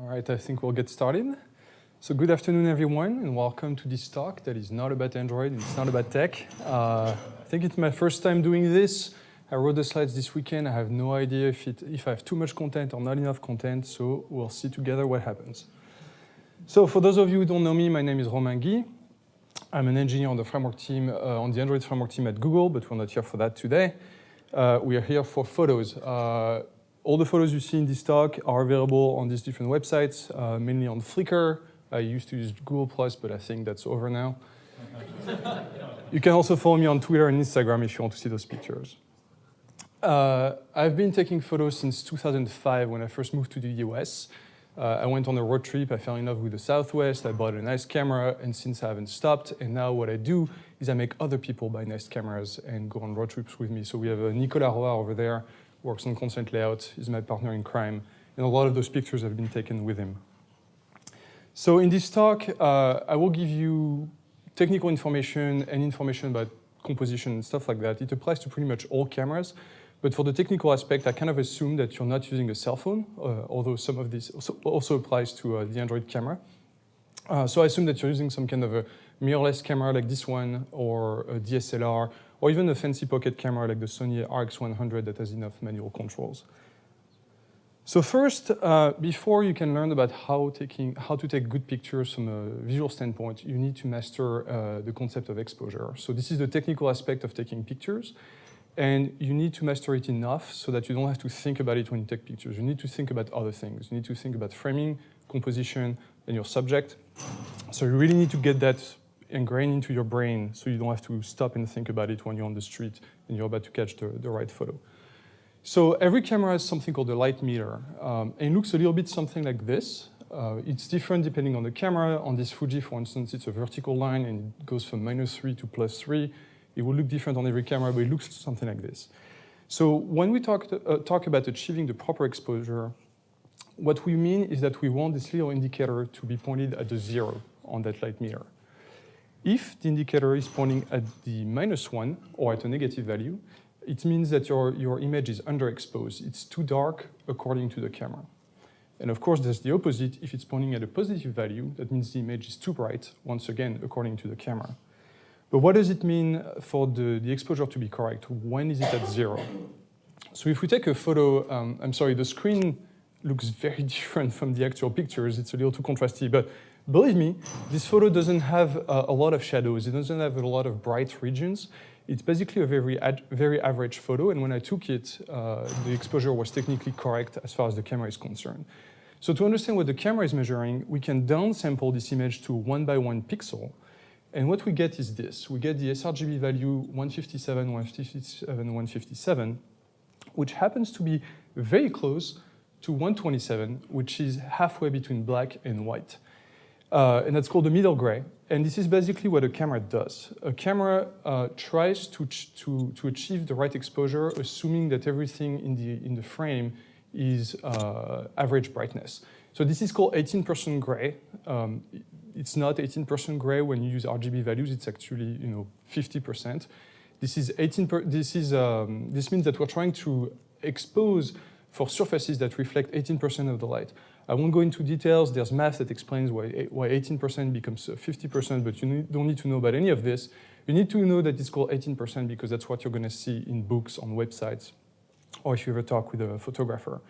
All right, I think we'll get started. So good afternoon, everyone, and welcome to this talk that is not about Android, it's not about tech. I think it's my first time doing this. I wrote the slides this weekend. I have no idea if I have too much content or not enough content, so we'll see together what happens. So for those of you who don't know me, my name is Romain Guy. I'm an engineer on the framework team, on the Android framework team at Google, but we're not here for that today. We are here for photos. All the photos you see in this talk are available on these different websites, mainly on Flickr. I used to use Google+, but I think that's over now. You can also follow me on Twitter and Instagram if you want to see those pictures. I've been taking photos since 2005 when I first moved to the US. I went on a road trip, I fell in love with the Southwest, I bought a nice camera, and since I haven't stopped, and now what I do is I make other people buy nice cameras and go on road trips with me. So we have Nicolas Roy over there, works on content layout, he's my partner in crime, and a lot of those pictures have been taken with him. So in this talk, I will give you technical information and information about composition and stuff like that. It applies to pretty much all cameras, but for the technical aspect, I kind of assume that you're not using a cell phone, although some of this also applies to the Android camera. So I assume that you're using some kind of a mirrorless camera like this one, or a DSLR, or even a fancy pocket camera like the Sony RX100 that has enough manual controls. So first, before you can learn about how to take good pictures from a visual standpoint, you need to master the concept of exposure. So this is the technical aspect of taking pictures, and you need to master it enough so that you don't have to think about it when you take pictures. You need to think about other things. You need to think about framing, composition, and your subject. So you really need to get that ingrained into your brain so you don't have to stop and think about it when you're on the street and you're about to catch the right photo. So every camera has something called a light meter, and it looks a little bit something like this. It's different depending on the camera. On this Fuji, for instance, it's a vertical line and it goes from -3 to +3. It will look different on every camera, but it looks something like this. So when we talk about achieving the proper exposure, what we mean is that we want this little indicator to be pointed at the 0 on that light meter. If the indicator is pointing at the -1 or at a negative value, it means that your image is underexposed. It's too dark according to the camera. And of course, there's the opposite. If it's pointing at a positive value, that means the image is too bright, once again, according to the camera. But what does it mean for the exposure to be correct? When is it at 0? So if we take a photo, I'm sorry, the screen looks very different from the actual pictures. It's a little too contrasty, but believe me, this photo doesn't have a lot of shadows. It doesn't have a lot of bright regions. It's basically a very average photo, and when I took it, the exposure was technically correct as far as the camera is concerned. So to understand what the camera is measuring, we can downsample this image to 1 by 1 pixel, and what we get is this. We get the sRGB value 157, 157, 157, which happens to be very close to 127, which is halfway between black and white. And that's called the middle gray. And this is basically what a camera does. A camera tries to achieve the right exposure, assuming that everything in the frame is average brightness. So this is called 18% gray. It's not 18% gray when you use RGB values. It's actually 50%. This means that we're trying to expose for surfaces that reflect 18% of the light. I won't go into details. There's math that explains why 18% becomes 50%, but you don't need to know about any of this. You need to know that it's called 18% because that's what you're going to see in books, on websites, or if you ever talk with a photographer.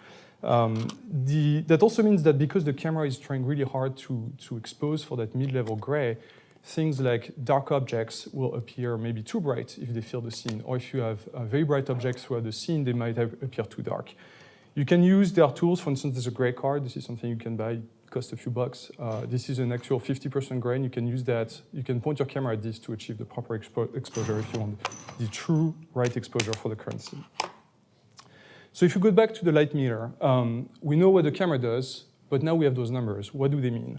That also means that because the camera is trying really hard to expose for that mid-level gray, things like dark objects will appear maybe too bright if they fill the scene, or if you have very bright objects throughout the scene, they might appear too dark. You can use their tools. For instance, there's a gray card. This is something you can buy. It costs a few bucks. This is an actual 50% gray, and you can use that. You can point your camera at this to achieve the proper exposure if you want the true right exposure for the current scene. So if you go back to the light meter, we know what the camera does, but now we have those numbers. What do they mean?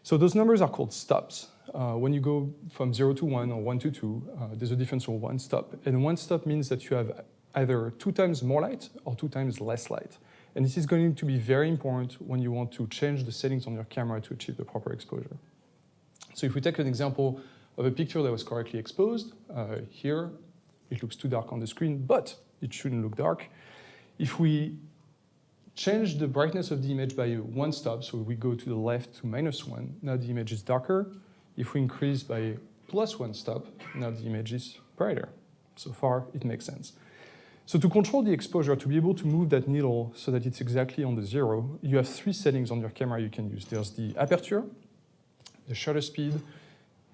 So those numbers are called stops. When you go from 0 to 1 or 1 to 2, there's a difference of 1 stop. And 1 stop means that you have either 2 times more light or 2 times less light. And this is going to be very important when you want to change the settings on your camera to achieve the proper exposure. So if we take an example of a picture that was correctly exposed, here it looks too dark on the screen, but it shouldn't look dark. If we change the brightness of the image by 1 stop, so we go to the left to -1, now the image is darker. If we increase by +1 stop, now the image is brighter. So far, it makes sense. So to control the exposure, to be able to move that needle so that it's exactly on the 0, you have 3 settings on your camera you can use. There's the aperture, the shutter speed,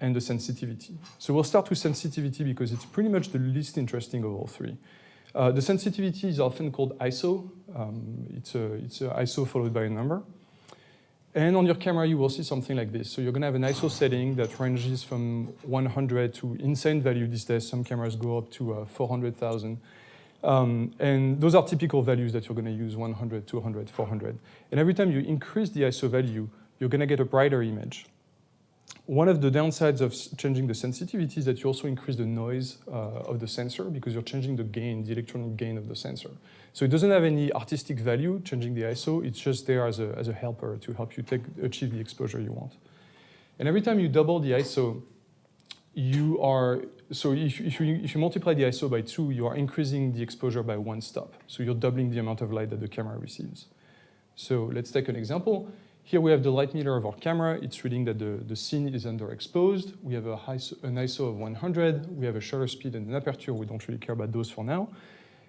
and the sensitivity. So we'll start with sensitivity because it's pretty much the least interesting of all 3. The sensitivity is often called ISO. It's a ISO followed by a number. And on your camera, you will see something like this. So you're going to have an ISO setting that ranges from 100 to insane value these days. Some cameras go up to 400,000. And those are typical values that you're going to use, 100, 200, 400. And every time you increase the ISO value, you're going to get a brighter image. One of the downsides of changing the sensitivity is that you also increase the noise of the sensor because you're changing the gain, the electronic gain of the sensor. So it doesn't have any artistic value, changing the ISO. It's just there as a helper to help you achieve the exposure you want. And every time you double the ISO, if you multiply the ISO by 2, you are increasing the exposure by 1 stop. So you're doubling the amount of light that the camera receives. So let's take an example. Here we have the light meter of our camera. It's reading that the scene is underexposed. We have an ISO of 100. We have a shutter speed and an aperture. We don't really care about those for now.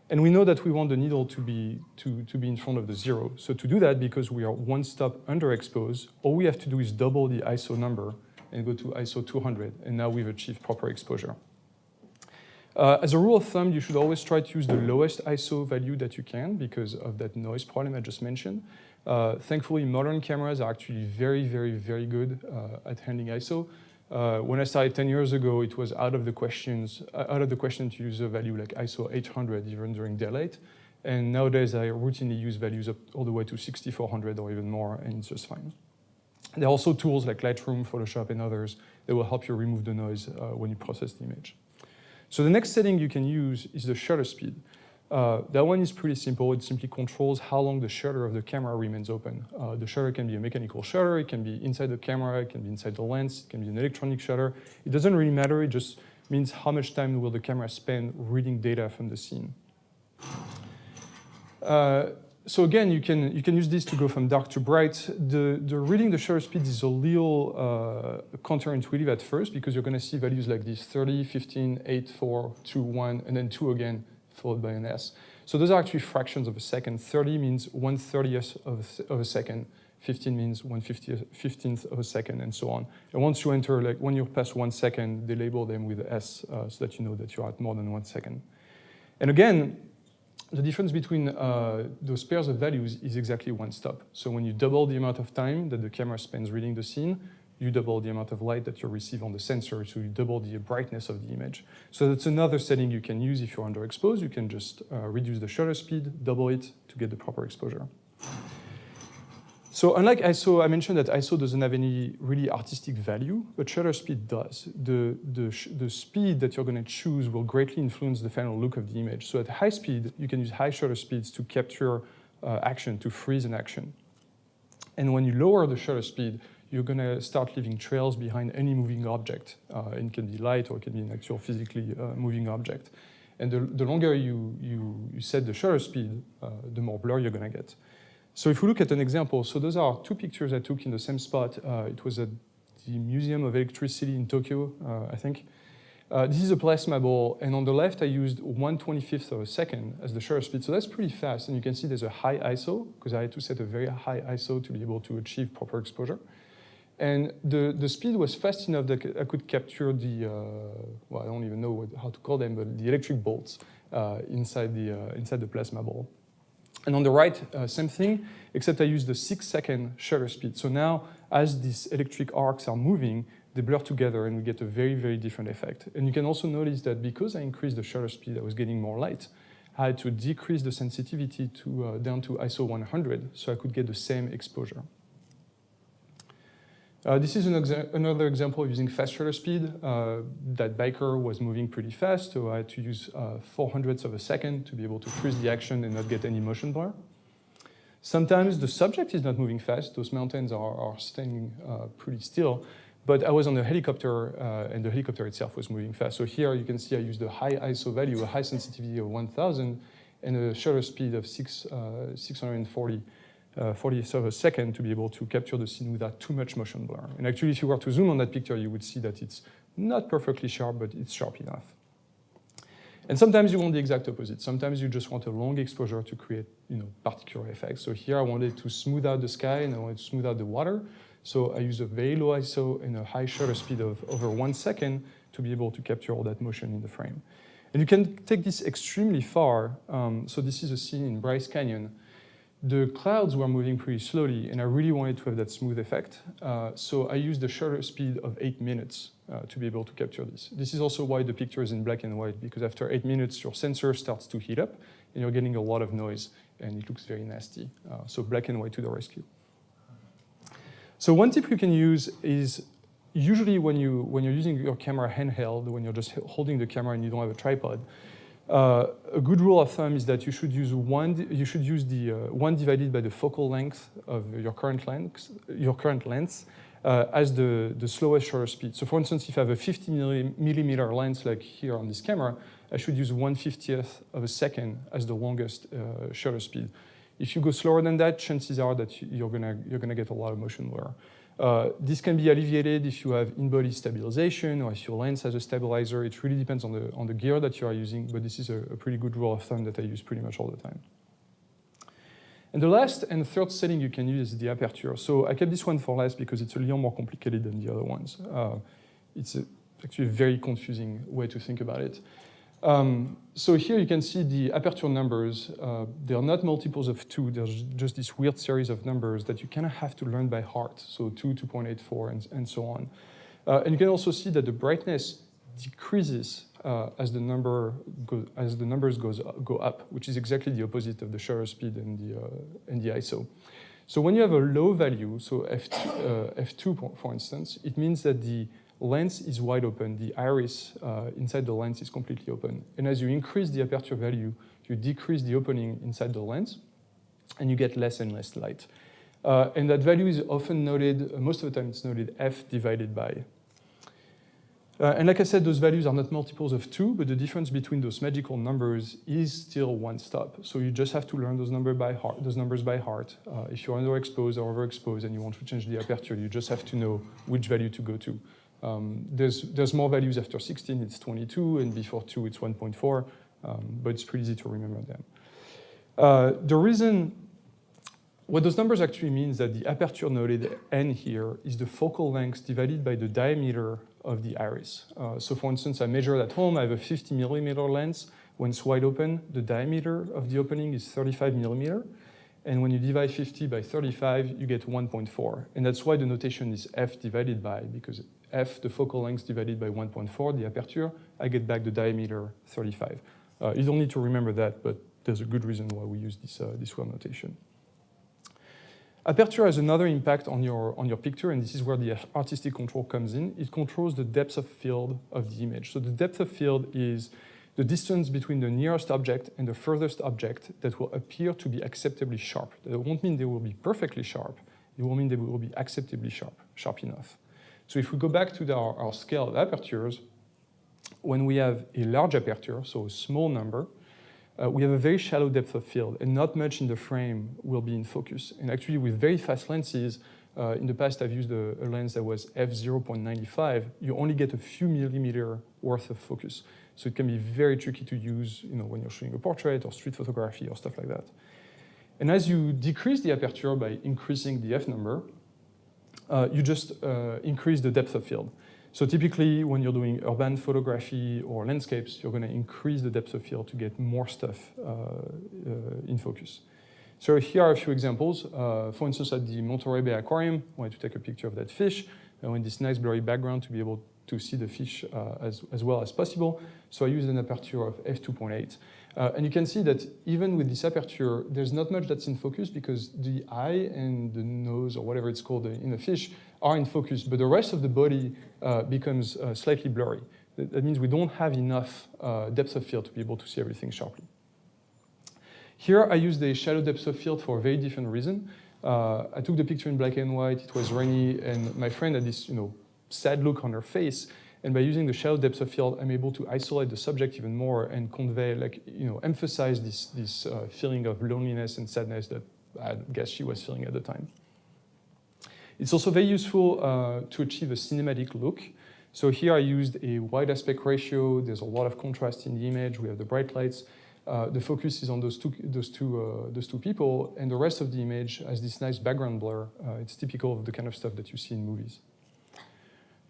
And we know that we want the needle to be in front of the 0. So to do that, because we are 1 stop underexposed, all we have to do is double the ISO number and go to ISO 200. And now we've achieved proper exposure. As a rule of thumb, you should always try to use the lowest ISO value that you can because of that noise problem I just mentioned. Thankfully, modern cameras are actually very, very, very good at handling ISO. When I started 10 years ago, it was out of the question to use a value like ISO 800 even during daylight. And nowadays, I routinely use values up all the way to 6400 or even more, and it's just fine. There are also tools like Lightroom, Photoshop, and others that will help you remove the noise when you process the image. So the next setting you can use is the shutter speed. That one is pretty simple. It simply controls how long the shutter of the camera remains open. The shutter can be a mechanical shutter, it can be inside the camera, it can be inside the lens, it can be an electronic shutter. It doesn't really matter, it just means how much time will the camera spend reading data from the scene. So again, you can use this to go from dark to bright. The reading the shutter speed is a little counterintuitive at first because you're going to see values like this, 30, 15, 8, 4, 2, 1, and then 2 again, followed by an S. So those are actually fractions of a second. 30 means 1/30th of a second. 15 means 1/15th of a second, and so on. And once you enter, like when you're past 1 second, they label them with S so that you know that you're at more than 1 second. And again, the difference between those pairs of values is exactly 1 stop. So when you double the amount of time that the camera spends reading the scene, you double the amount of light that you receive on the sensor, so you double the brightness of the image. So that's another setting you can use if you're underexposed. You can just reduce the shutter speed, double it to get the proper exposure. So unlike ISO, I mentioned that ISO doesn't have any really artistic value, but shutter speed does. The speed that you're going to choose will greatly influence the final look of the image. So at high speed, you can use high shutter speeds to capture action, to freeze an action. And when you lower the shutter speed, you're going to start leaving trails behind any moving object. It can be light or it can be an actual physically moving object. And the longer you set the shutter speed, the more blur you're going to get. So if we look at an example, so those are 2 pictures I took in the same spot. It was at the Museum of Electricity in Tokyo, I think. This is a plasma ball, and on the left I used 1/25th of a second as the shutter speed, so that's pretty fast. And you can see there's a high ISO, because I had to set a very high ISO to be able to achieve proper exposure. And the speed was fast enough that I could capture the, well, I don't even know how to call them, but the electric bolts inside the plasma ball. And on the right, same thing, except I used the 6-second shutter speed. So now, as these electric arcs are moving, they blur together and we get a very, very different effect. And you can also notice that because I increased the shutter speed, I was getting more light. I had to decrease the sensitivity down to ISO 100 so I could get the same exposure. This is another example of using fast shutter speed. That biker was moving pretty fast, so I had to use 400ths of a second to be able to freeze the action and not get any motion blur. Sometimes the subject is not moving fast. Those mountains are staying pretty still. But I was on a helicopter, and the helicopter itself was moving fast. So here you can see I used a high ISO value, a high sensitivity of 1000, and a shutter speed of 640 40th of a second to be able to capture the scene without too much motion blur. And actually, if you were to zoom on that picture, you would see that it's not perfectly sharp, but it's sharp enough. And sometimes you want the exact opposite. Sometimes you just want a long exposure to create, particular effects. So here I wanted to smooth out the sky and I wanted to smooth out the water. So I use a very low ISO and a high shutter speed of over 1 second to be able to capture all that motion in the frame. And you can take this extremely far. So this is a scene in Bryce Canyon. The clouds were moving pretty slowly, and I really wanted to have that smooth effect. So I used a shutter speed of 8 minutes to be able to capture this. This is also why the picture is in black and white, because after 8 minutes, your sensor starts to heat up, and you're getting a lot of noise, and it looks very nasty. So black and white to the rescue. So one tip you can use is usually when you're using your camera handheld, when you're just holding the camera and you don't have a tripod, a good rule of thumb is that you should use the 1 divided by the focal length of your current lens as the slowest shutter speed. So for instance, if I have a 50 millimeter lens like here on this camera, I should use 1/50th of a second as the longest shutter speed. If you go slower than that, chances are that you're gonna get a lot of motion blur. This can be alleviated if you have in-body stabilization or if your lens has a stabilizer. It really depends on the gear that you are using, but this is a pretty good rule of thumb that I use pretty much all the time. And the last and third setting you can use is the aperture. So I kept this one for last because it's a little more complicated than the other ones. It's actually a very confusing way to think about it. So here you can see the aperture numbers. They are not multiples of 2. There's just this weird series of numbers that you kind of have to learn by heart. So 2, 2.84, and so on. And you can also see that the brightness decreases as the numbers go up, which is exactly the opposite of the shutter speed and the ISO. So when you have a low value, so f2 for instance, it means that the lens is wide open. The iris inside the lens is completely open. And as you increase the aperture value, you decrease the opening inside the lens, and you get less and less light. And that value is often noted, most of the time it's noted f divided by. And like I said, those values are not multiples of 2, but the difference between those magical numbers is still 1 stop. So you just have to learn those numbers by heart. If you're underexposed or overexposed and you want to change the aperture, you just have to know which value to go to. There's more values after 16, it's 22, and before 2, it's 1.4, but it's pretty easy to remember them. The reason, what those numbers actually mean is that the aperture noted n here is the focal length divided by the diameter of the iris. So for instance, I measured at home, I have a 50 millimeter lens. When it's wide open, the diameter of the opening is 35 millimeter. And when you divide 50 by 35, you get 1.4. And that's why the notation is f divided by, because f, the focal length divided by 1.4, the aperture, I get back the diameter 35. You don't need to remember that, but there's a good reason why we use this word notation. Aperture has another impact on your picture, and this is where the artistic control comes in. It controls the depth of field of the image. So the depth of field is the distance between the nearest object and the furthest object that will appear to be acceptably sharp. That won't mean they will be perfectly sharp. It will mean they will be acceptably sharp enough. So if we go back to our scale of apertures, when we have a large aperture, so a small number, we have a very shallow depth of field, and not much in the frame will be in focus. And actually, with very fast lenses, in the past I've used a lens that was f0.95, you only get a few millimeter worth of focus. So it can be very tricky to use when you're shooting a portrait or street photography or stuff like that. And as you decrease the aperture by increasing the f number, you just increase the depth of field. So typically, when you're doing urban photography or landscapes, you're going to increase the depth of field to get more stuff in focus. So here are a few examples. For instance, at the Monterey Bay Aquarium, I wanted to take a picture of that fish in this nice blurry background to be able to see the fish as well as possible. So I used an aperture of f2.8. And you can see that even with this aperture, there's not much that's in focus because the eye and the nose, or whatever it's called in a fish, are in focus, but the rest of the body becomes slightly blurry. That means we don't have enough depth of field to be able to see everything sharply. Here I used a shallow depth of field for a very different reason. I took the picture in black and white, it was rainy, and my friend had this sad look on her face, And by using the shallow depth of field, I'm able to isolate the subject even more and convey, like, emphasize this feeling of loneliness and sadness that I guess she was feeling at the time. It's also very useful to achieve a cinematic look. So here I used a wide aspect ratio. There's a lot of contrast in the image. We have the bright lights. The focus is on those two people, and the rest of the image has this nice background blur. It's typical of the kind of stuff that you see in movies.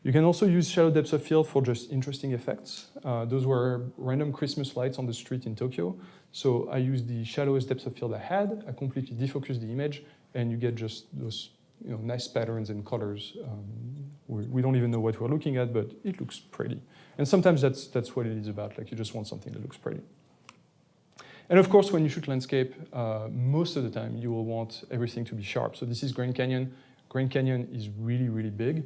You can also use shallow depth of field for just interesting effects. Those were random Christmas lights on the street in Tokyo. So I used the shallowest depth of field I had. I completely defocused the image, and you get just those nice patterns and colors. We don't even know what we're looking at, but it looks pretty. And sometimes that's what it is about. Like, you just want something that looks pretty. And of course, when you shoot landscape, most of the time you will want everything to be sharp. So this is Grand Canyon. Grand Canyon is really, really big.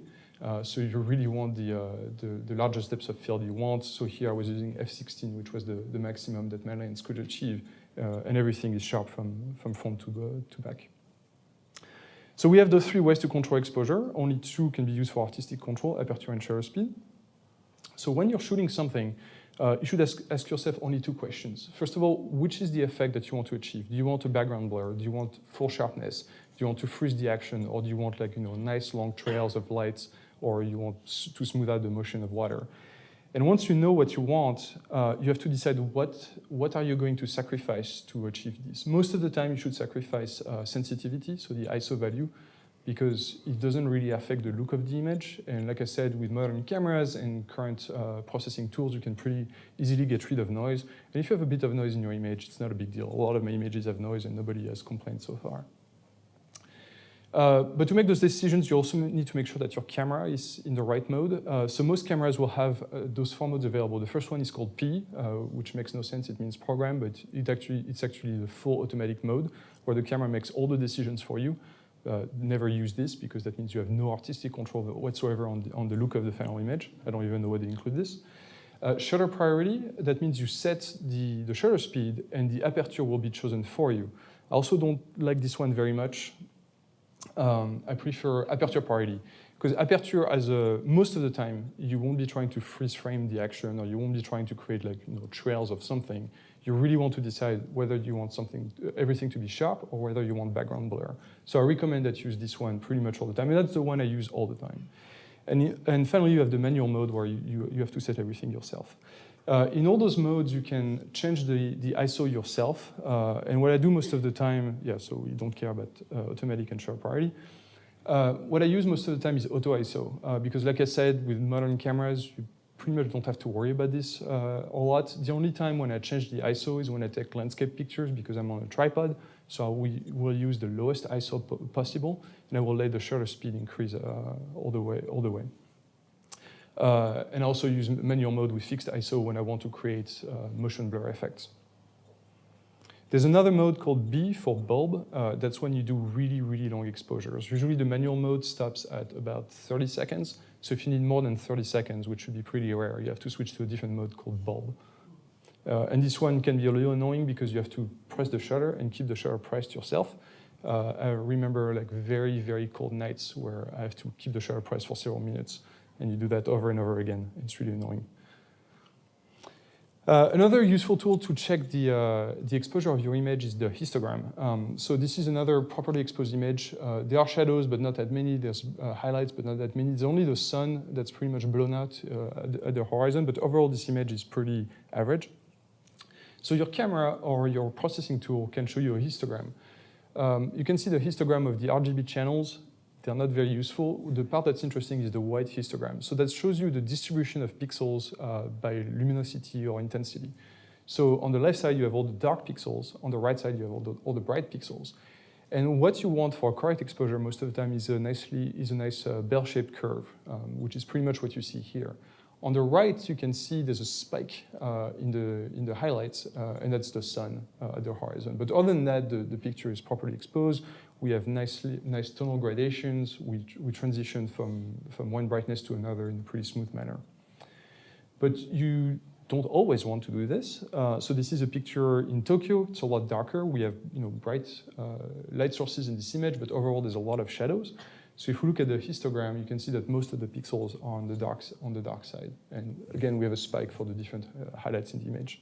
So you really want the largest depths of field you want. So here I was using f16, which was the maximum that my lens could achieve. And everything is sharp from front to back. So we have those three ways to control exposure. Only two can be used for artistic control, aperture and shutter speed. So when you're shooting something, you should ask yourself only two questions. First of all, which is the effect that you want to achieve? Do you want a background blur? Do you want full sharpness? Do you want to freeze the action? Or do you want, like, nice long trails of lights? Or you want to smooth out the motion of water? And once you know what you want, you have to decide what are you going to sacrifice to achieve this. Most of the time, you should sacrifice sensitivity, so the ISO value, because it doesn't really affect the look of the image. And like I said, with modern cameras and current processing tools, you can pretty easily get rid of noise. And if you have a bit of noise in your image, it's not a big deal. A lot of my images have noise, and nobody has complained so far. But to make those decisions, you also need to make sure that your camera is in the right mode. So most cameras will have those four modes available. The first one is called P, which makes no sense. It means program, but it's actually the full automatic mode, where the camera makes all the decisions for you. Never use this, because that means you have no artistic control whatsoever on the look of the final image. I don't even know why they include this. Shutter priority, that means you set the shutter speed, and the aperture will be chosen for you. I also don't like this one very much. I prefer aperture priority, because aperture, most of the time, you won't be trying to freeze frame the action, or you won't be trying to create, like, trails of something. You really want to decide whether you want everything to be sharp, or whether you want background blur. So I recommend that you use this one pretty much all the time, and that's the one I use all the time. And finally, you have the manual mode, where you have to set everything yourself. In all those modes, you can change the ISO yourself. And what I do most of the time, so we don't care about automatic and shutter priority. What I use most of the time is auto ISO, because like I said, with modern cameras, you pretty much don't have to worry about this a lot. The only time when I change the ISO is when I take landscape pictures, because I'm on a tripod. So we will use the lowest ISO possible, and I will let the shutter speed increase all the way. And I also use manual mode with fixed ISO when I want to create motion blur effects. There's another mode called B for bulb. That's when you do really, really long exposures. Usually the manual mode stops at about 30 seconds. So if you need more than 30 seconds, which should be pretty rare, you have to switch to a different mode called bulb. And this one can be a little annoying, because you have to press the shutter and keep the shutter pressed yourself. I remember, like, very, very cold nights where I have to keep the shutter pressed for several minutes. And you do that over and over again. It's really annoying. Another useful tool to check the exposure of your image is the histogram. So this is another properly exposed image. There are shadows, but not that many. There's highlights, but not that many. There's only the sun that's pretty much blown out at the horizon, but overall this image is pretty average. So your camera or your processing tool can show you a histogram. You can see the histogram of the RGB channels. They're not very useful. The part that's interesting is the white histogram. So that shows you the distribution of pixels by luminosity or intensity. So on the left side, you have all the dark pixels. On the right side, you have all the bright pixels. And what you want for correct exposure most of the time is a nice bell-shaped curve, which is pretty much what you see here. On the right, you can see there's a spike in the highlights, and that's the sun at the horizon. But other than that, the picture is properly exposed. We have nice tonal gradations. We transition from one brightness to another in a pretty smooth manner. But you don't always want to do this. So this is a picture in Tokyo. It's a lot darker. We have bright light sources in this image, but overall there's a lot of shadows. So if we look at the histogram, you can see that most of the pixels are on the dark side. And again, we have a spike for the different highlights in the image.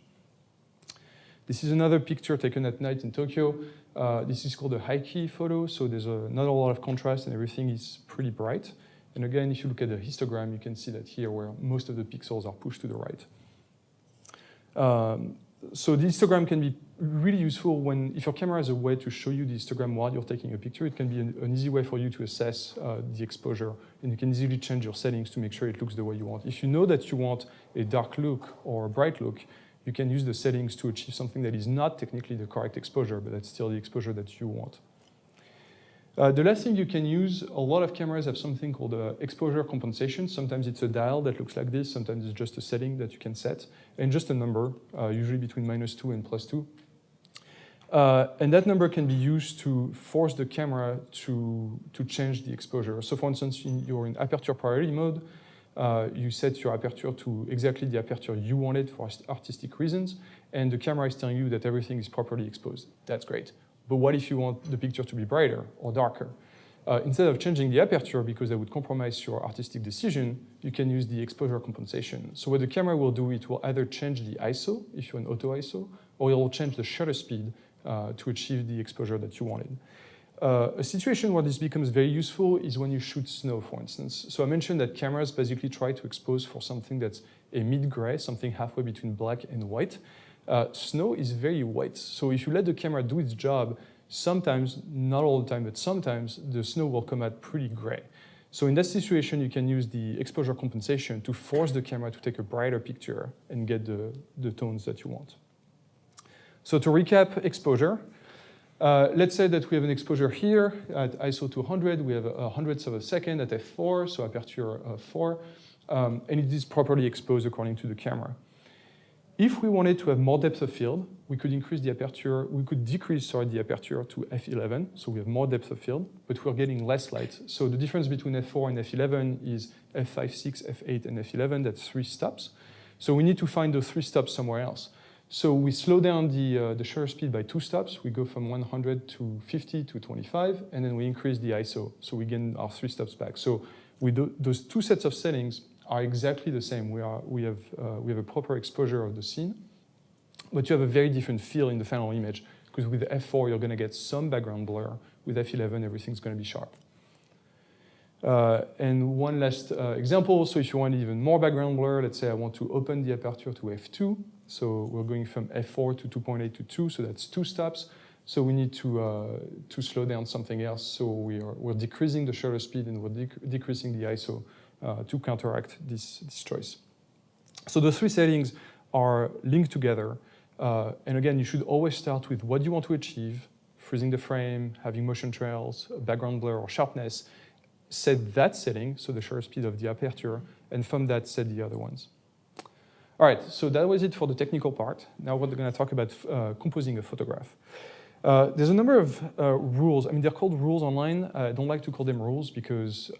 This is another picture taken at night in Tokyo. This is called a high-key photo, so there's not a lot of contrast and everything is pretty bright. And again, if you look at the histogram, you can see that here where most of the pixels are pushed to the right. So the histogram can be really useful if your camera has a way to show you the histogram while you're taking a picture. It can be an easy way for you to assess the exposure, and you can easily change your settings to make sure it looks the way you want. If you know that you want a dark look or a bright look, you can use the settings to achieve something that is not technically the correct exposure, but that's still the exposure that you want. The last thing you can use, a lot of cameras have something called exposure compensation. Sometimes it's a dial that looks like this, sometimes it's just a setting that you can set, and just a number, usually between -2 and +2. And that number can be used to force the camera to change the exposure. So for instance, you're in aperture priority mode, you set your aperture to exactly the aperture you wanted for artistic reasons, and the camera is telling you that everything is properly exposed. That's great. But what if you want the picture to be brighter or darker? Instead of changing the aperture, because that would compromise your artistic decision, you can use the exposure compensation. So what the camera will do, it will either change the ISO, if you're an auto ISO, or it will change the shutter speed to achieve the exposure that you wanted. A situation where this becomes very useful is when you shoot snow, for instance. So I mentioned that cameras basically try to expose for something that's a mid-gray, something halfway between black and white. Snow is very white, so if you let the camera do its job, sometimes, not all the time, but sometimes the snow will come out pretty gray. So in that situation, you can use the exposure compensation to force the camera to take a brighter picture and get the tones that you want. So to recap exposure, let's say that we have an exposure here at ISO 200, we have a hundredths of a second at f4, so aperture 4, and it is properly exposed according to the camera. If we wanted to have more depth of field, we could decrease the aperture to f11, so we have more depth of field, but we're getting less light. So the difference between f4 and f11 is f5, 6, f8, and f11, that's 3 stops. So we need to find those 3 stops somewhere else. So we slow down the shutter speed by 2 stops. We go from 100 to 50 to 25, and then we increase the ISO, so we gain our 3 stops back. So we do those 2 sets of settings are exactly the same. We have a proper exposure of the scene, but you have a very different feel in the final image, because with f4, you're going to get some background blur. With f11, everything's going to be sharp. And one last example, so if you want even more background blur, let's say I want to open the aperture to f2, so we're going from f4 to 2.8 to 2, so that's 2 stops. So we need to slow down something else, so we're decreasing the shutter speed and we're decreasing the ISO to counteract this choice. So the 3 settings are linked together. And again, you should always start with what you want to achieve, freezing the frame, having motion trails, background blur or sharpness. Set that setting, so the shutter speed of the aperture, and from that, set the other ones. All right, so that was it for the technical part. Now we're going to talk about composing a photograph. There's a number of rules. I mean, they're called rules online. I don't like to call them rules because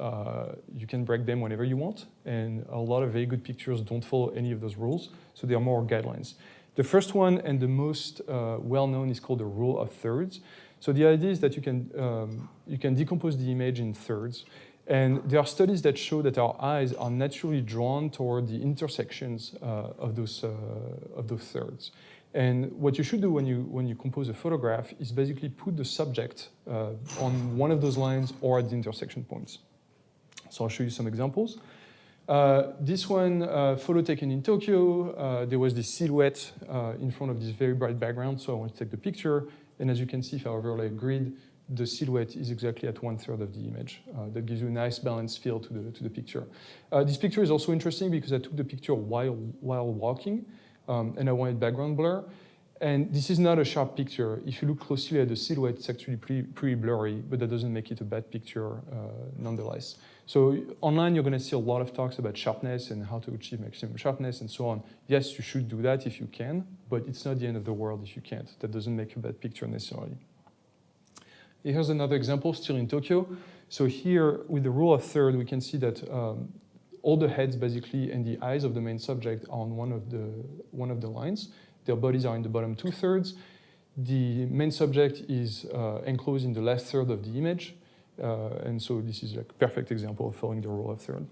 you can break them whenever you want, and a lot of very good pictures don't follow any of those rules, so they are more guidelines. The first one and the most well-known is called the rule of thirds. So the idea is that you can decompose the image in thirds, and there are studies that show that our eyes are naturally drawn toward the intersections of those thirds. And what you should do when you compose a photograph is basically put the subject on one of those lines or at the intersection points. So I'll show you some examples. This one, photo taken in Tokyo, there was this silhouette in front of this very bright background, so I want to take the picture. And as you can see, if I overlay a grid, the silhouette is exactly at 1/3 of the image. That gives you a nice balanced feel to the picture. This picture is also interesting because I took the picture while walking, and I wanted background blur. And this is not a sharp picture. If you look closely at the silhouette, it's actually pretty blurry, but that doesn't make it a bad picture nonetheless. So online, you're going to see a lot of talks about sharpness and how to achieve maximum sharpness and so on. Yes, you should do that if you can, but it's not the end of the world if you can't. That doesn't make a bad picture necessarily. Here's another example, still in Tokyo. So here, with the rule of third, we can see that all the heads, basically, and the eyes of the main subject are on one of the lines. Their bodies are in the bottom 2/3. The main subject is enclosed in the last third of the image. And so this is like a perfect example of following the rule of third.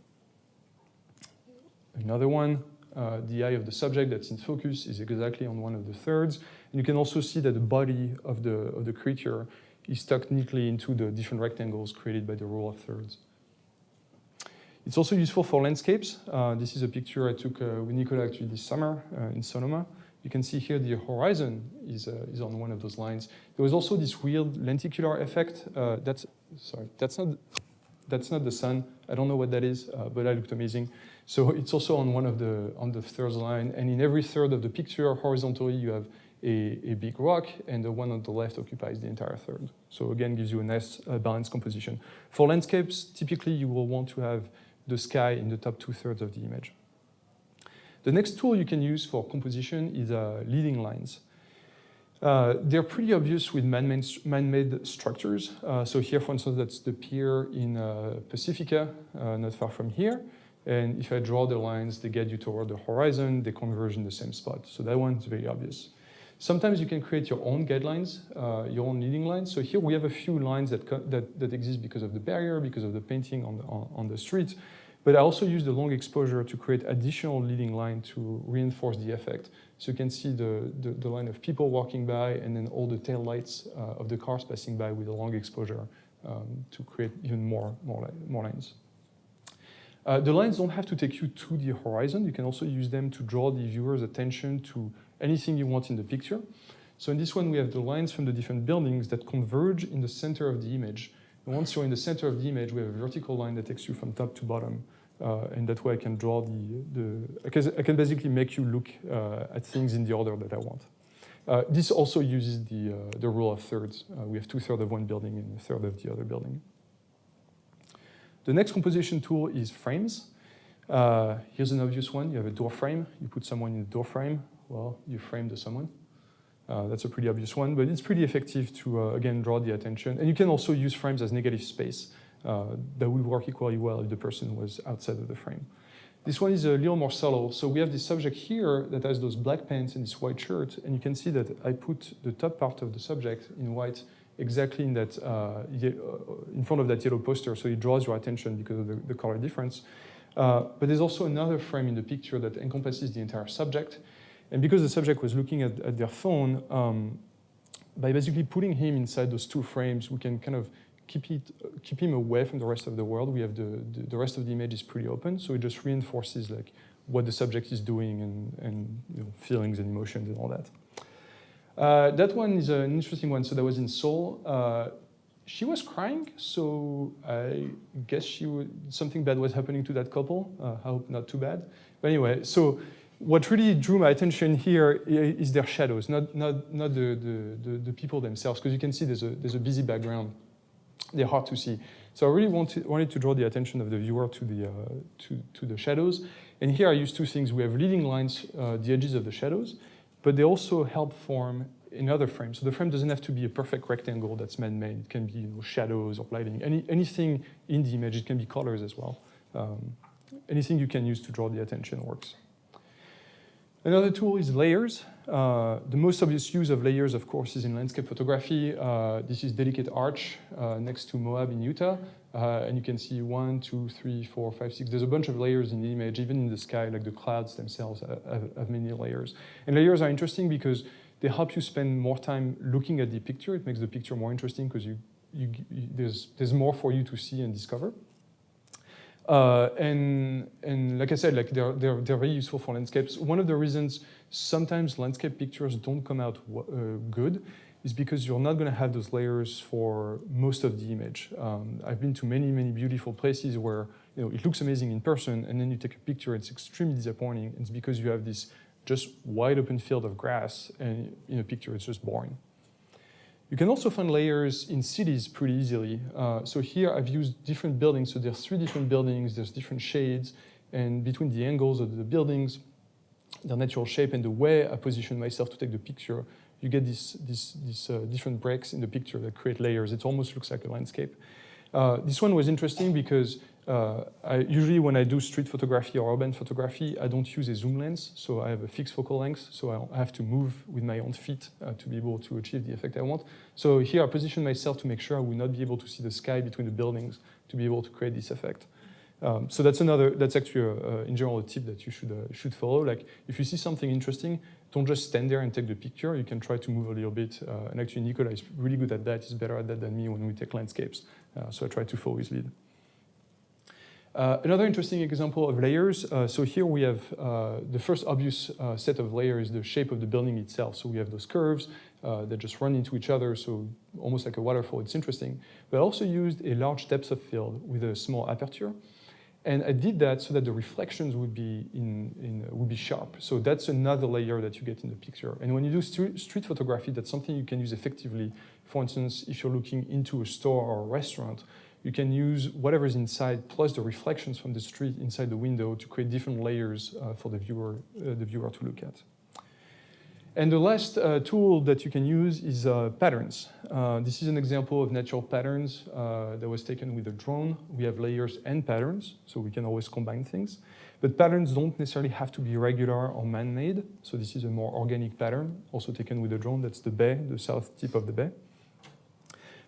Another one, the eye of the subject that's in focus is exactly on one of the thirds. And you can also see that the body of the creature is tucked neatly into the different rectangles created by the rule of thirds. It's also useful for landscapes. This is a picture I took with Nicola actually this summer in Sonoma. You can see here the horizon is on one of those lines. There was also this weird lenticular effect. That's not the sun. I don't know what that is, but that looked amazing. So it's also on the third line, and in every third of the picture, horizontally, you have a big rock, and the one on the left occupies the entire third. So again, gives you a nice balanced composition. For landscapes, typically you will want to have the sky in the top 2/3 of the image. The next tool you can use for composition is leading lines. They're pretty obvious with man-made structures. So here, for instance, that's the pier in Pacifica, not far from here. And if I draw the lines, they get you toward the horizon, they converge in the same spot. So that one's very obvious. Sometimes you can create your own guidelines, your own leading lines. So here we have a few lines that exist because of the barrier, because of the painting on the street. But I also use the long exposure to create additional leading line to reinforce the effect. So you can see the line of people walking by and then all the tail lights of the cars passing by with a long exposure to create even more lines. The lines don't have to take you to the horizon. You can also use them to draw the viewer's attention to anything you want in the picture. So in this one, we have the lines from the different buildings that converge in the center of the image. And once you're in the center of the image, we have a vertical line that takes you from top to bottom. And that way I can draw I can basically make you look at things in the order that I want. This also uses the rule of thirds. We have 2/3 of one building and 1/3 of the other building. The next composition tool is frames. Here's an obvious one. You have a door frame. You put someone in the door frame. Well, you frame the someone. That's a pretty obvious one, but it's pretty effective to, again, draw the attention. And you can also use frames as negative space. That would work equally well if the person was outside of the frame. This one is a little more subtle. So we have this subject here that has those black pants and this white shirt, and you can see that I put the top part of the subject in white exactly in that in front of that yellow poster, so it draws your attention because of the color difference. But there's also another frame in the picture that encompasses the entire subject. And because the subject was looking at their phone, by basically putting him inside those two frames, we can kind of keep him away from the rest of the world. We have the rest of the image is pretty open, so it just reinforces like what the subject is doing and you know, feelings and emotions and all that. That one is an interesting one. So that was in Seoul. She was crying, so I guess something bad was happening to that couple. I hope not too bad. But anyway, so what really drew my attention here is their shadows, not the people themselves, because you can see there's a busy background. They're hard to see. So I really wanted to draw the attention of the viewer to the shadows. And here I use two things. We have leading lines, the edges of the shadows, but they also help form another frame. So the frame doesn't have to be a perfect rectangle that's man-made. It can be shadows or lighting. Anything in the image. It can be colors as well. Anything you can use to draw the attention works. Another tool is layers. The most obvious use of layers, of course, is in landscape photography. This is Delicate Arch next to Moab in Utah. And you can see 1, 2, 3, 4, 5, 6. There's a bunch of layers in the image, even in the sky, like the clouds themselves have many layers. And layers are interesting because they help you spend more time looking at the picture. It makes the picture more interesting because there's more for you to see and discover. And like I said, like they're very useful for landscapes. One of the reasons sometimes landscape pictures don't come out good is because you're not going to have those layers for most of the image. I've been to many beautiful places where it looks amazing in person, and then you take a picture, it's extremely disappointing. It's because you have this just wide open field of grass, and in a picture it's just boring. You can also find layers in cities pretty easily. So here I've used different buildings. So there's 3 different buildings, there's different shades, and between the angles of the buildings, their natural shape and the way I position myself to take the picture, you get these different breaks in the picture that create layers. It almost looks like a landscape. This one was interesting because Usually when I do street photography or urban photography, I don't use a zoom lens, so I have a fixed focal length, so I have to move with my own feet to be able to achieve the effect I want. So here I position myself to make sure I will not be able to see the sky between the buildings to be able to create this effect. So that's actually in general a tip that you should follow. Like if you see something interesting, don't just stand there and take the picture. You can try to move a little bit. And actually Nicola is really good at that. He's better at that than me when we take landscapes. So I try to follow his lead. Another interesting example of layers. So here we have the first obvious set of layers, the shape of the building itself. So we have those curves that just run into each other, so almost like a waterfall. It's interesting. But I also used a large depth of field with a small aperture. And I did that so that the reflections would be would be sharp. So that's another layer that you get in the picture. And when you do street photography, that's something you can use effectively. For instance, if you're looking into a store or a restaurant, you can use whatever's inside plus the reflections from the street inside the window to create different layers for the viewer to look at. And the last tool that you can use is patterns. This is an example of natural patterns that was taken with a drone. We have layers and patterns, so we can always combine things. But patterns don't necessarily have to be regular or man-made. So this is a more organic pattern, also taken with a drone. That's the bay, the south tip of the bay.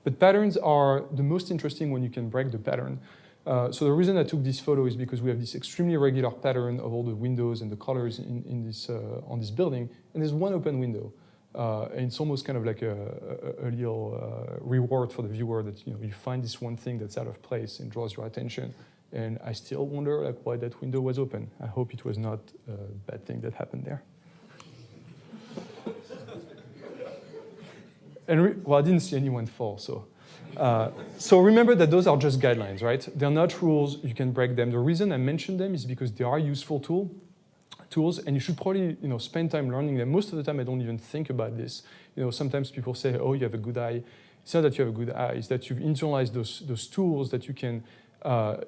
But patterns are the most interesting when you can break the pattern. So the reason I took this photo is because we have this extremely regular pattern of all the windows and the colors on this building, and there's one open window. And it's almost kind of like a little reward for the viewer that you find this one thing that's out of place and draws your attention. And I still wonder why that window was open. I hope it was not a bad thing that happened there. And well, I didn't see anyone fall, so. So remember that those are just guidelines, right? They're not rules, you can break them. The reason I mention them is because they are useful tools, and you should probably spend time learning them. Most of the time I don't even think about this. Sometimes people say, oh, you have a good eye. It's not that you have a good eye, it's that you've internalized those tools that you can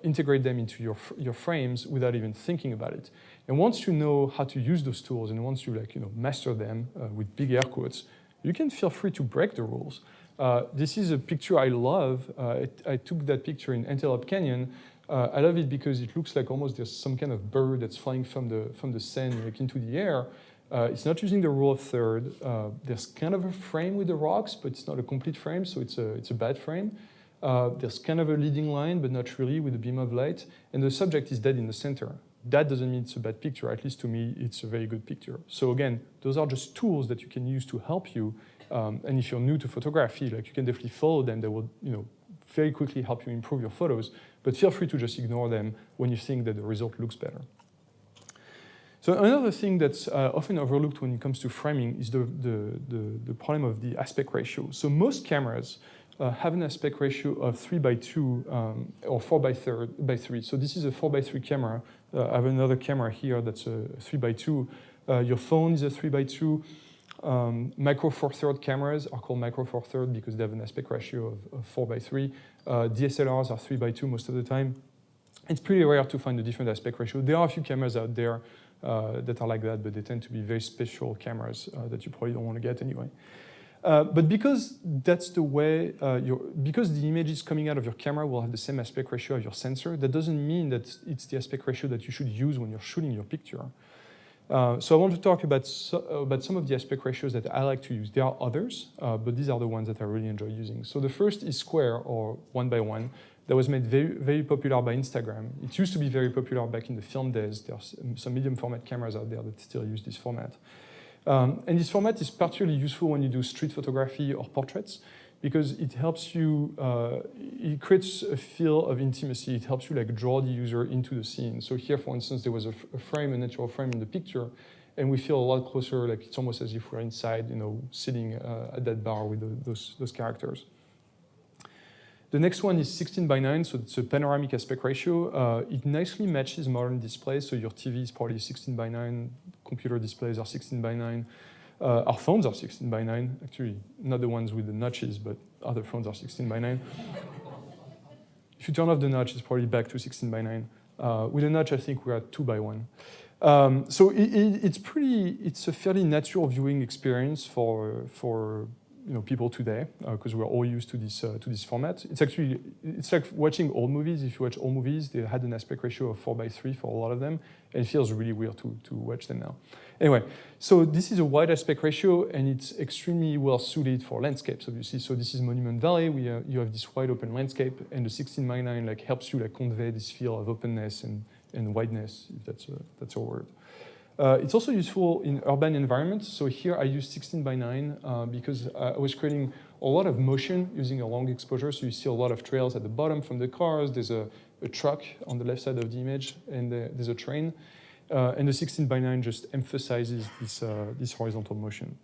integrate them into your frames without even thinking about it. And once you know how to use those tools, and once you master them with big air quotes, you can feel free to break the rules. This is a picture I love. I took that picture in Antelope Canyon. I love it because it looks like almost there's some kind of bird that's flying from the sand into the air. It's not using the rule of third. There's kind of a frame with the rocks, but it's not a complete frame, so it's a bad frame. There's kind of a leading line, but not really, with a beam of light. And the subject is dead in the center. That doesn't mean it's a bad picture. At least to me, it's a very good picture. So again, those are just tools that you can use to help you. And if you're new to photography, you can definitely follow them. They will, very quickly help you improve your photos. But feel free to just ignore them when you think that the result looks better. So another thing that's often overlooked when it comes to framing is the problem of the aspect ratio. So most cameras have an aspect ratio of 3:2 or 4:3. So this is a 4:3 camera. I have another camera here that's a 3:2. Your phone is a 3:2. Micro Four Thirds cameras are called Micro Four Thirds because they have an aspect ratio of 4:3. DSLRs are 3:2 most of the time. It's pretty rare to find a different aspect ratio. There are a few cameras out there that are like that, but they tend to be very special cameras that you probably don't want to get anyway. But because that's the way, because the images coming out of your camera will have the same aspect ratio as your sensor, that doesn't mean that it's the aspect ratio that you should use when you're shooting your picture. So I want to talk about some of the aspect ratios that I like to use. There are others, but these are the ones that I really enjoy using. So the first is square, or 1:1. That was made very, very popular by Instagram. It used to be very popular back in the film days. There are some medium format cameras out there that still use this format. And this format is particularly useful when you do street photography or portraits, because it helps you, it creates a feel of intimacy. It helps you draw the user into the scene. So here, for instance, there was a frame, a natural frame in the picture, and we feel a lot closer, it's almost as if we're inside, sitting at that bar with those characters. The next one is 16:9, so it's a panoramic aspect ratio. It nicely matches modern displays, so your TV is probably 16:9, computer displays are 16:9. Our phones are 16:9, actually not the ones with the notches, but other phones are 16:9. If you turn off the notch, it's probably back to 16:9. With a notch, I think we're at 2:1. So it's a fairly natural viewing experience for people today, because we're all used to this format. It's like watching old movies. If you watch old movies, they had an aspect ratio of 4:3 for a lot of them, and it feels really weird to watch them now. Anyway, so this is a wide aspect ratio, and it's extremely well suited for landscapes, obviously. So this is Monument Valley. You have this wide open landscape, and the 16:9 like helps you like convey this feel of openness and wideness, if that's a word. It's also useful in urban environments. So here I use 16:9 because I was creating a lot of motion using a long exposure. So you see a lot of trails at the bottom from the cars. There's a truck on the left side of the image, and there's a train. And the 16:9 just emphasizes this horizontal motion.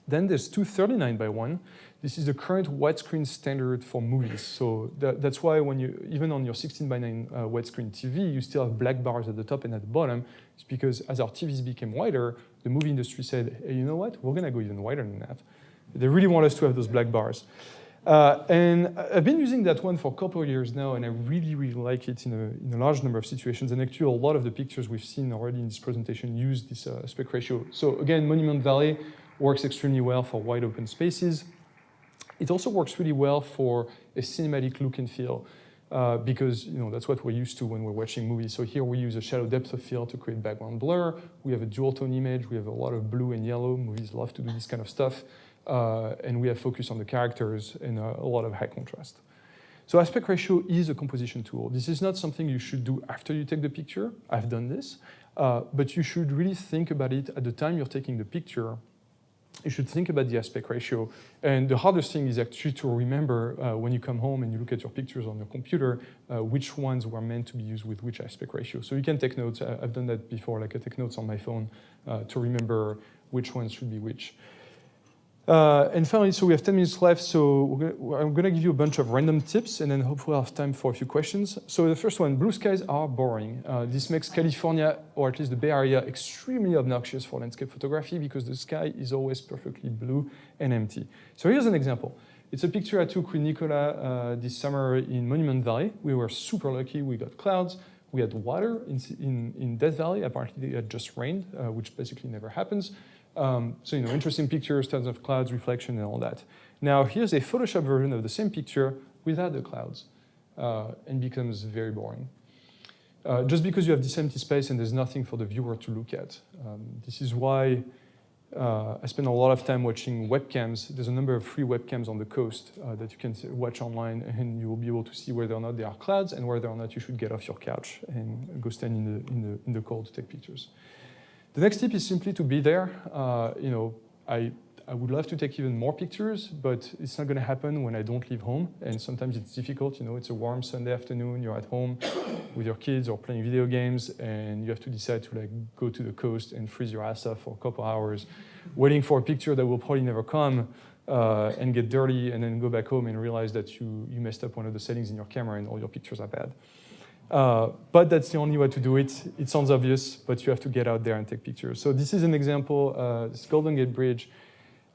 Then there's 239:1. This is the current widescreen standard for movies. So that's why when even on your 16:9 widescreen TV, you still have black bars at the top and at the bottom. It's because as our TVs became wider, the movie industry said, hey, you know what? We're going to go even wider than that. They really want us to have those black bars. And I've been using that one for a couple of years now, and I really, really like it in a large number of situations. And actually, a lot of the pictures we've seen already in this presentation use this aspect ratio. So again, Monument Valley works extremely well for wide open spaces. It also works really well for a cinematic look and feel because that's what we're used to when we're watching movies. So here we use a shallow depth of field to create background blur. We have a dual tone image. We have a lot of blue and yellow. Movies love to do this kind of stuff. And we have focus on the characters and a lot of high contrast. So aspect ratio is a composition tool. This is not something you should do after you take the picture. I've done this. But you should really think about it at the time you're taking the picture. You should think about the aspect ratio. And the hardest thing is actually to remember when you come home and you look at your pictures on your computer, which ones were meant to be used with which aspect ratio. So you can take notes. I've done that before, like I take notes on my phone to remember which ones should be which. And finally, so we have 10 minutes left, so I'm going to give you a bunch of random tips, and then hopefully I'll have time for a few questions. So the first one, blue skies are boring. This makes California, or at least the Bay Area, extremely obnoxious for landscape photography because the sky is always perfectly blue and empty. So here's an example. It's a picture I took with Nicola this summer in Monument Valley. We were super lucky. We got clouds. We had water in Death Valley. Apparently it had just rained, which basically never happens. So, interesting pictures, tons of clouds, reflection, and all that. Now, here's a Photoshop version of the same picture without the clouds, and becomes very boring. Just because you have this empty space and there's nothing for the viewer to look at. This is why I spend a lot of time watching webcams. There's a number of free webcams on the coast that you can watch online, and you will be able to see whether or not there are clouds and whether or not you should get off your couch and go stand in the cold to take pictures. The next tip is simply to be there. I would love to take even more pictures, but it's not going to happen when I don't leave home. And sometimes it's difficult. It's a warm Sunday afternoon. You're at home with your kids or playing video games, and you have to decide to go to the coast and freeze your ass off for a couple hours, waiting for a picture that will probably never come, and get dirty, and then go back home and realize that you messed up one of the settings in your camera and all your pictures are bad. But that's the only way to do it. It sounds obvious, but you have to get out there and take pictures. So this is an example, this Golden Gate Bridge.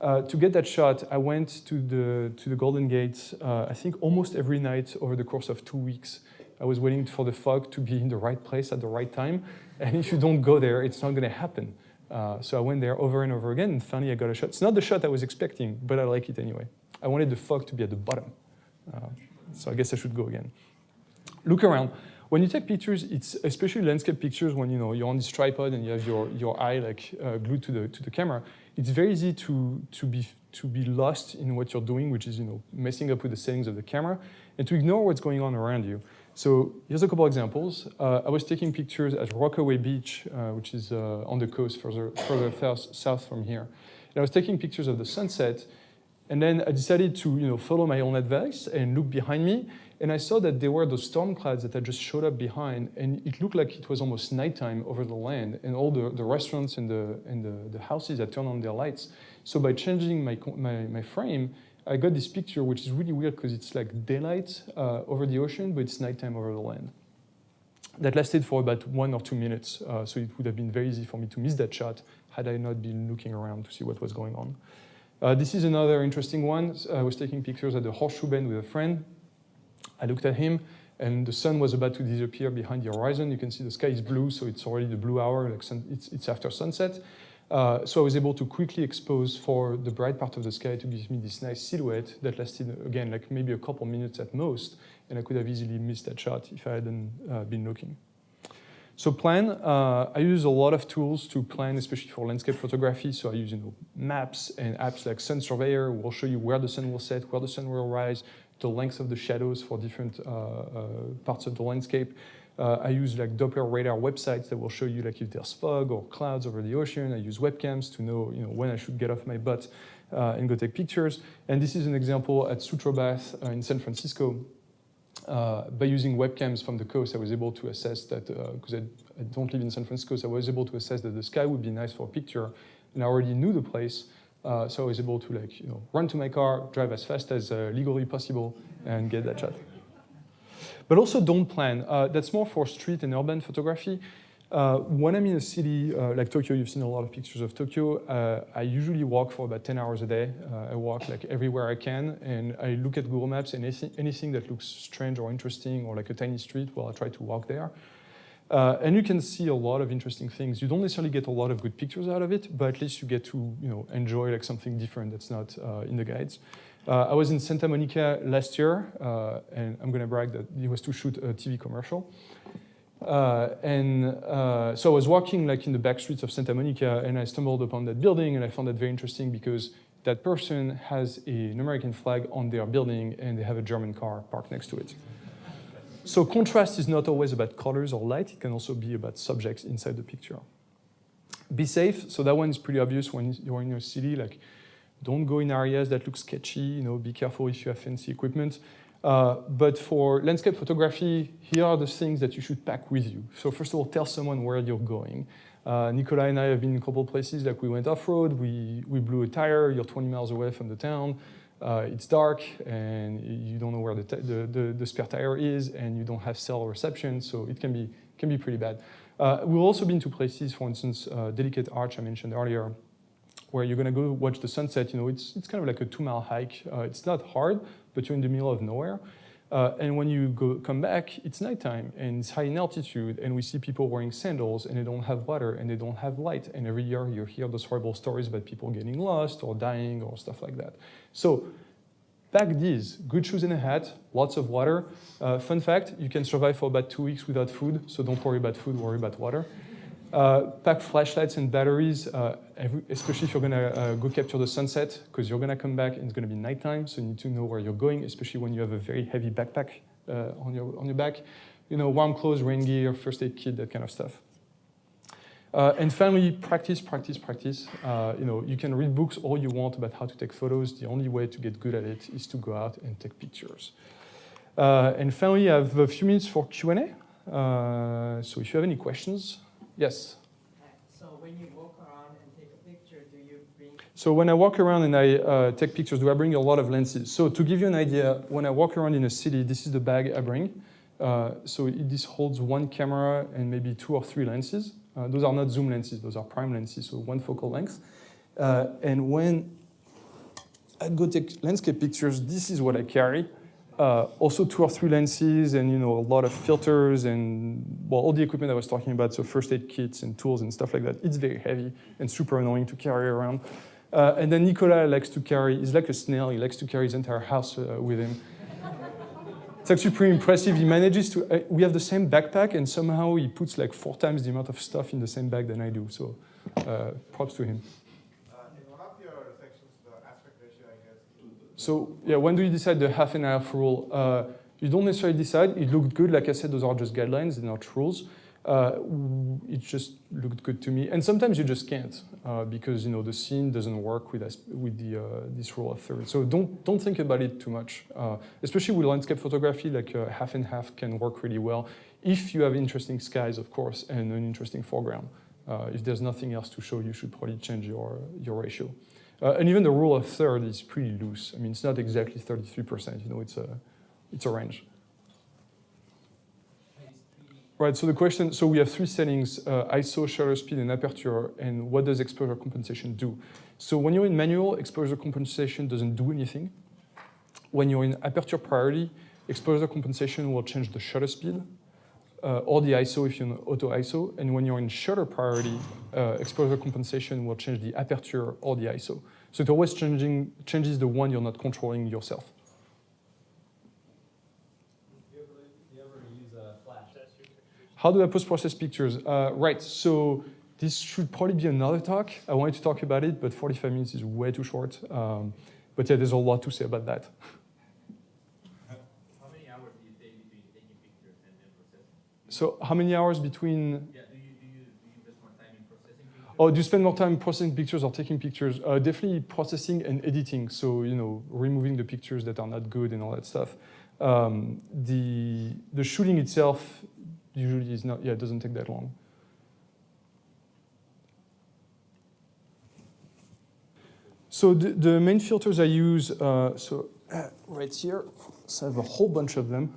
To get that shot, I went to the Golden Gate, I think almost every night over the course of 2 weeks. I was waiting for the fog to be in the right place at the right time. And if you don't go there, it's not going to happen. So I went there over and over again, and finally I got a shot. It's not the shot I was expecting, but I like it anyway. I wanted the fog to be at the bottom. So I guess I should go again. Look around. When you take pictures, it's especially landscape pictures when you're on this tripod and you have your eye glued to the camera. It's very easy to be lost in what you're doing, which is messing up with the settings of the camera, and to ignore what's going on around you. So here's a couple examples. I was taking pictures at Rockaway Beach, which is on the coast further south from here. And I was taking pictures of the sunset, and then I decided to follow my own advice and look behind me. And I saw that there were those storm clouds that had just showed up behind, and it looked like it was almost nighttime over the land, and all the restaurants and the houses had turned on their lights. So by changing my frame, I got this picture, which is really weird because it's like daylight over the ocean, but it's nighttime over the land. That lasted for about 1 or 2 minutes, so it would have been very easy for me to miss that shot had I not been looking around to see what was going on. This is another interesting one. I was taking pictures at the Horseshoe Bend with a friend. I looked at him, and the sun was about to disappear behind the horizon. You can see the sky is blue, so it's already the blue hour, it's after sunset. So I was able to quickly expose for the bright part of the sky to give me this nice silhouette that lasted, again, like maybe a couple minutes at most, and I could have easily missed that shot if I hadn't been looking. So plan, I use a lot of tools to plan, especially for landscape photography. So I use maps and apps like Sun Surveyor will show you where the sun will set, where the sun will rise, the length of the shadows for different parts of the landscape. I use like Doppler radar websites that will show you like if there's fog or clouds over the ocean. I use webcams to know, when I should get off my butt and go take pictures. And this is an example at Sutro Bath in San Francisco. By using webcams from the coast, I was able to assess that, because I don't live in San Francisco, so I was able to assess that the sky would be nice for a picture, and I already knew the place, so I was able to run to my car, drive as fast as legally possible, and get that shot. But also don't plan. That's more for street and urban photography. When I'm in a city like Tokyo, you've seen a lot of pictures of Tokyo, I usually walk for about 10 hours a day. I walk like everywhere I can, and I look at Google Maps, and anything that looks strange or interesting or like a tiny street, well, I try to walk there. And you can see a lot of interesting things. You don't necessarily get a lot of good pictures out of it, but at least you get to enjoy like something different that's not in the guides. I was in Santa Monica last year, and I'm going to brag that it was to shoot a TV commercial. So I was walking like in the back streets of Santa Monica, and I stumbled upon that building, and I found that very interesting because that person has an American flag on their building, and they have a German car parked next to it. So contrast is not always about colors or light. It can also be about subjects inside the picture. Be safe. So that one is pretty obvious when you're in your city. Like, don't go in areas that look sketchy. Be careful if you have fancy equipment. But for landscape photography, here are the things that you should pack with you. So first of all, tell someone where you're going. Nicola and I have been in a couple of places, like we went off-road, we blew a tire, you're 20 miles away from the town, it's dark, and you don't know where the spare tire is, and you don't have cell reception, so it can be pretty bad. We've also been to places, for instance, Delicate Arch I mentioned earlier, where you're going to go watch the sunset. It's kind of like a 2-mile hike. It's not hard, but you're in the middle of nowhere. And when you come back, it's nighttime, and it's high in altitude, and we see people wearing sandals, and they don't have water, and they don't have light. And every year you hear those horrible stories about people getting lost or dying or stuff like that. So pack these: good shoes and a hat, lots of water. Fun fact, you can survive for about 2 weeks without food, so don't worry about food, worry about water. Pack flashlights and batteries, especially if you're going to go capture the sunset, because you're going to come back and it's going to be nighttime, so you need to know where you're going, especially when you have a very heavy backpack on your back. Warm clothes, rain gear, first aid kit, that kind of stuff. And finally, practice. You can read books all you want about how to take photos. The only way to get good at it is to go out and take pictures. And finally, I have a few minutes for Q&A. So if you have any questions. Yes? So when you walk around and take a picture, do you bring... So when I walk around and I take pictures, do I bring a lot of lenses? So to give you an idea, when I walk around in a city, this is the bag I bring. This holds one camera and maybe 2 or 3 lenses. Those are not zoom lenses, those are prime lenses, so one focal length. And when I go take landscape pictures, this is what I carry. Also 2 or 3 lenses and a lot of filters and all the equipment I was talking about, so first aid kits and tools and stuff like that. It's very heavy and super annoying to carry around. And then Nicola likes to carry, he's like a snail, he likes to carry his entire house with him. It's actually pretty impressive. He manages to, we have the same backpack and somehow he puts like 4 times the amount of stuff in the same bag than I do, so props to him. So yeah, when do you decide the half and half rule? You don't necessarily decide. It looked good. Like I said, those are just guidelines, they're not rules. It just looked good to me. And sometimes you just can't because the scene doesn't work with this rule of thirds. So don't think about it too much. Especially with landscape photography, like half and half can work really well if you have interesting skies, of course, and an interesting foreground. If there's nothing else to show, you should probably change your ratio. And even the rule of third is pretty loose. I mean, it's not exactly 33%. It's a range. Right. So the question. So we have 3 settings: ISO, shutter speed, and aperture. And what does exposure compensation do? So when you're in manual, exposure compensation doesn't do anything. When you're in aperture priority, exposure compensation will change the shutter speed. or the ISO if you're in auto ISO. And when you're in shutter priority, exposure compensation will change the aperture or the ISO. So it always changes the one you're not controlling yourself. Do you ever use a flash? How do I post-process pictures? Right, so this should probably be another talk. I wanted to talk about it, but 45 minutes is way too short. But yeah, there's a lot to say about that. How many hours do you take between taking pictures and then processing? So how many hours between? Yeah, do you invest more time in processing pictures? Oh, do you spend more time processing pictures or taking pictures? Definitely processing and editing. So, removing the pictures that are not good and all that stuff. The shooting itself usually is not, it doesn't take that long. So the main filters I use, right here, so I have a whole bunch of them.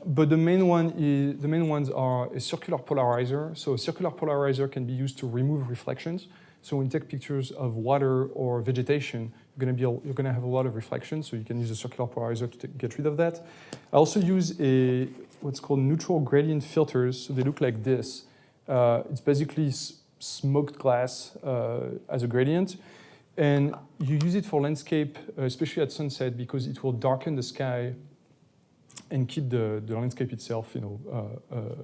But the main ones are a circular polarizer. So a circular polarizer can be used to remove reflections. So when you take pictures of water or vegetation, you're gonna have a lot of reflections. So you can use a circular polarizer to get rid of that. I also use what's called neutral gradient filters. So they look like this. It's basically smoked glass as a gradient. And you use it for landscape, especially at sunset, because it will darken the sky and keep the landscape itself,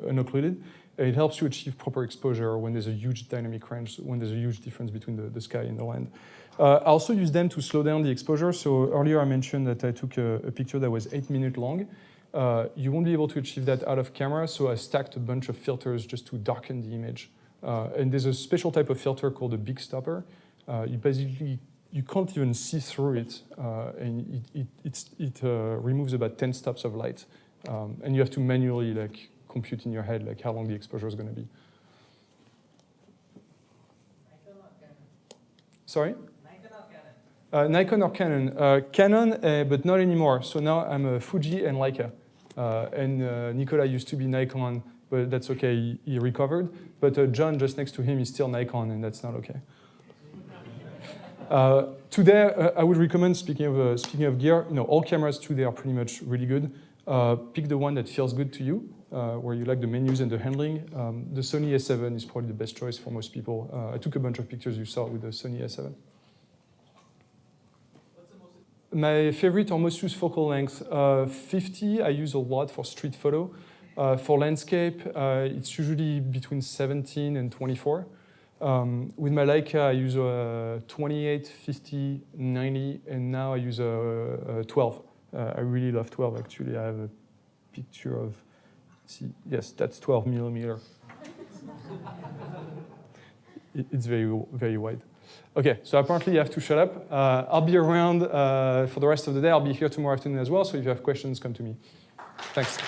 unoccluded. It helps you achieve proper exposure when there's a huge dynamic range, when there's a huge difference between the sky and the land. I also use them to slow down the exposure. So earlier I mentioned that I took a picture that was 8 minutes long. You won't be able to achieve that out of camera, so I stacked a bunch of filters just to darken the image. And there's a special type of filter called a big stopper. You can't even see through it, and it removes about 10 stops of light. And you have to manually compute in your head how long the exposure is going to be. Nikon or Canon? Sorry? Nikon or Canon? Nikon or Canon? Canon, but not anymore. So now I'm a Fuji and Leica. And Nicola used to be Nikon, but that's okay, he recovered. But John, just next to him, is still Nikon, and that's not okay. Today, I would recommend, speaking of gear, all cameras today are pretty much really good. Pick the one that feels good to you, where you like the menus and the handling. The Sony A7 is probably the best choice for most people. I took a bunch of pictures you saw with the Sony A7. My favorite or most used focal length, 50 I use a lot for street photo. For landscape, it's usually between 17 and 24. With my Leica, I use 28, 50, 90, and now I use 12. I really love 12, actually. I have a picture of, yes, that's 12 millimeter. It's very, very wide. Okay, so apparently you have to shut up. I'll be around for the rest of the day. I'll be here tomorrow afternoon as well, so if you have questions, come to me. Thanks.